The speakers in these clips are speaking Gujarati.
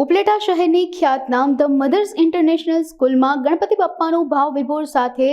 ઉપલેટા શહેરની ખ્યાતનામ ધ મધર્સ ઇન્ટરનેશનલ સ્કૂલમાં ગણપતિ બાપ્પાનું ભાવ વિભોર સાથે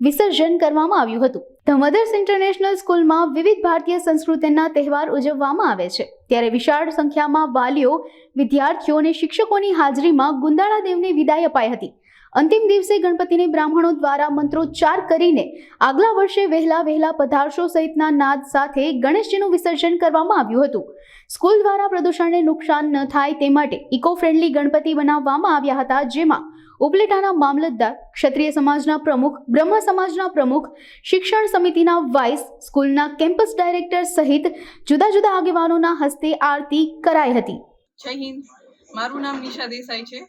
વિસર્જન કરવામાં આવ્યું હતું. ધ મધર્સ ઇન્ટરનેશનલ સ્કૂલમાં વિવિધ ભારતીય સંસ્કૃતિના તહેવાર ઉજવવામાં આવે છે, ત્યારે વિશાળ સંખ્યામાં વાલીઓ, વિદ્યાર્થીઓ અને શિક્ષકોની હાજરીમાં ગુંદાળા દેવને વિદાય અપાઈ હતી. અંતિમ દિવસે ગણપતિને બ્રાહ્મણો દ્વારા મંત્રોચ્ચાર કરીને આગલા વર્ષે વહેલા પધારશો સહિતના નાદ સાથે ગણેશજીનું વિસર્જન કરવામાં આવ્યું હતું. સ્કૂલ દ્વારા પ્રદૂષણને નુકસાન ન થાય તે માટે ઇકો ફ્રેન્ડલી ગણપતિ બનાવવામાં આવ્યા હતા, જેમાં ઉપલેટાના મામલતદાર, ક્ષત્રિય સમાજના પ્રમુખ, બ્રહ્મ સમાજના પ્રમુખ, શિક્ષણ સમિતિના વાઇસ, સ્કૂલના કેમ્પસ ડાયરેક્ટર સહિત જુદા જુદા આગેવાનોના હસ્તે આરતી કરાઈ હતી. જય હિન્દ. મારું નામ નિશા દેસાઈ છે.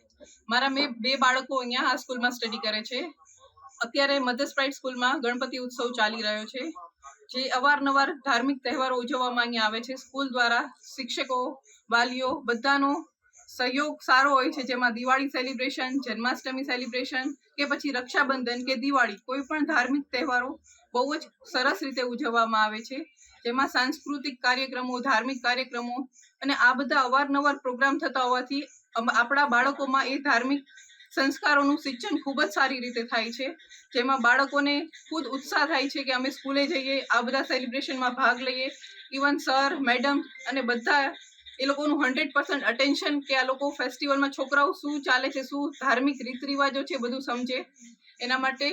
મારા મેં 2 બાળકો અહીંયા આ સ્કૂલમાં સ્ટડી કરે છે. અત્યારે મધર્સ પ્રાઇડ સ્કૂલમાં ગણપતિ ઉત્સવ ચાલી રહ્યો છે, જે અવારનવાર ધાર્મિક તહેવારો ઉજવવામાં અહીંયા આવે છે. સ્કૂલ દ્વારા શિક્ષકો, વાલીઓ બધાનો સહયોગ સારો હોય છે, જેમાં દિવાળી સેલિબ્રેશન, જન્માષ્ટમી સેલિબ્રેશન કે પછી રક્ષાબંધન કે દિવાળી, કોઈ પણ ધાર્મિક તહેવારો બહુ જ સરસ રીતે ઉજવવામાં આવે છે, જેમાં સાંસ્કૃતિક કાર્યક્રમો, ધાર્મિક કાર્યક્રમો અને આ બધા અવારનવાર પ્રોગ્રામ થતા હોવાથી આપણા બાળકોમાં એ ધાર્મિક સંસ્કારોનું સિંચન ખૂબ જ સારી રીતે થાય છે, જેમાં બાળકોને ખુદ ઉત્સાહ થાય છે કે અમે સ્કૂલે જઈએ, આ બધા સેલિબ્રેશનમાં ભાગ લઈએ. ઇવન સર, મેડમ અને બધા એ લોકોનું 100% અટેન્શન કે આ લોકો ફેસ્ટિવલમાં છોકરાઓ શું ચાલે છે, શું ધાર્મિક રીત રિવાજો છે, બધું સમજે. એના માટે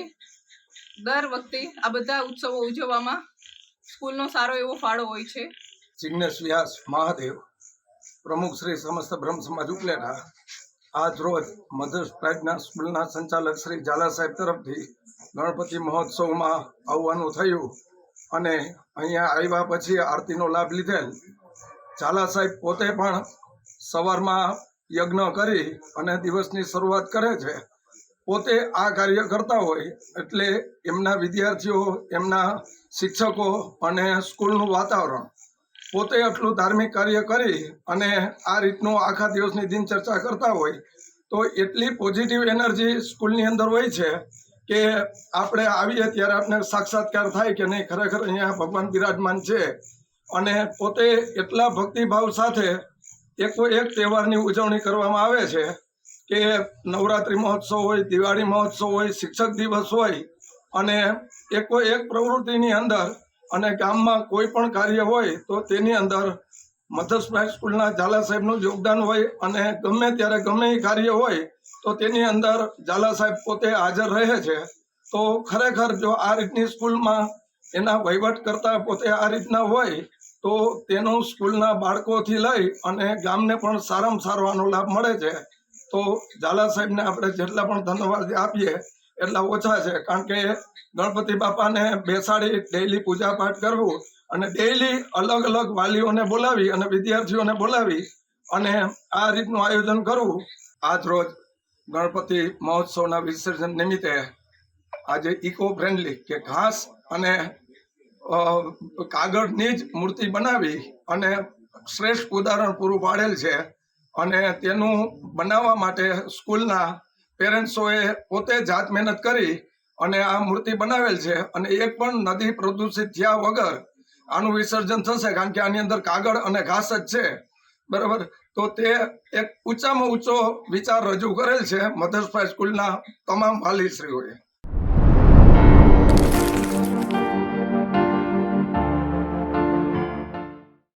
દર વખતે આ બધા ઉત્સવો ઉજવવામાં સ્કૂલનો સારો એવો ફાળો હોય છે. જિગ્નેશ વ્યાસ મહાદેવ, પ્રમુખ શ્રી સમસ્ત બ્રહ્મ સમાજ ઉપલેટા. આજ રોજ મધર્સ પ્રાઇડના સ્કૂલના સંચાલક શ્રી ઝાલા સાહેબ તરફથી ગણપતિ મહોત્સવમાં આવવાનું થયું અને અહીંયા આવ્યા પછી આરતીનો લાભ લીધેલ. ઝાલા સાહેબ પોતે પણ સવારમાં યજ્ઞ કરી અને દિવસની શરૂઆત કરે છે. પોતે આ કાર્ય કરતા હોય એટલે એમના વિદ્યાર્થીઓ, એમના શિક્ષકો અને સ્કૂલનું વાતાવરણ પોતે આટલું ધાર્મિક કાર્ય કરી અને આ રીતનું આખા દિવસની દિનચર્ચા કરતા હોય તો એટલી પોઝિટિવ એનર્જી સ્કૂલની અંદર હોય છે કે આપણે આવીએ ત્યારે આપણે સાક્ષાત્કાર થાય કે નહીં, ખરેખર અહીંયા ભગવાન બિરાજમાન છે. અને પોતે એટલા ભક્તિભાવ સાથે એક તહેવારની ઉજવણી કરવામાં આવે છે કે નવરાત્રિ મહોત્સવ હોય, દિવાળી મહોત્સવ હોય, શિક્ષક દિવસ હોય અને એક પ્રવૃત્તિની અંદર અને ગામમાં કોઈ પણ કાર્ય હોય તો તેની અંદર મધર્સ પ્રાઇડ સ્કૂલના ઝાલા સાહેબનું યોગદાન હોય અને ગમે ત્યારે ગમે એ કાર્ય હોય તો તેની અંદર ઝાલા સાહેબ પોતે હાજર રહે છે. તો ખરેખર જો આ રીતની સ્કૂલમાં એના વહીવટ કરતા પોતે આ રીતના હોય તો તેનું સ્કૂલના બાળકોથી લઈ અને ગામને પણ સારામાં સારો આનો લાભ મળે છે. તો ઝાલા સાહેબને આપણે જેટલા પણ ધન્યવાદ આપીએ એટલા ઓછા છે, કારણ કે ગણપતિ બાપાને બેસાડી ડેઈલી પૂજા પાઠ કરવું અને ડેઈલી અલગ અલગ વાલીઓને બોલાવી અને વિદ્યાર્થીઓને બોલાવી અને આ રીતનું આયોજન કરવું. આજ રોજ ગણપતિ મહોત્સવના વિસર્જન નિમિત્તે આજે ઇકો ફ્રેન્ડલી કે ઘાસ અને કાગળની જ મૂર્તિ બનાવી અને શ્રેષ્ઠ ઉદાહરણ પૂરું પાડેલ છે. અને તેનું બનાવવા માટે સ્કૂલના પેરેન્ટ્સોએ પોતે જાત મહેનત કરી અને આ મૂર્તિ બનાવેલ છે અને એક પણ નદી પ્રદૂષિત થયા વગર આનું વિસર્જન થશે, કારણ કે આની અંદર કાગળ અને ઘાસ જ છે, બરાબર. તો તે એક ઊંચામાં ઊંચો વિચાર રજૂ કરેલ છે મધર્સ પ્રાઇડ સ્કૂલના તમામ વાલીશ્રીઓએ.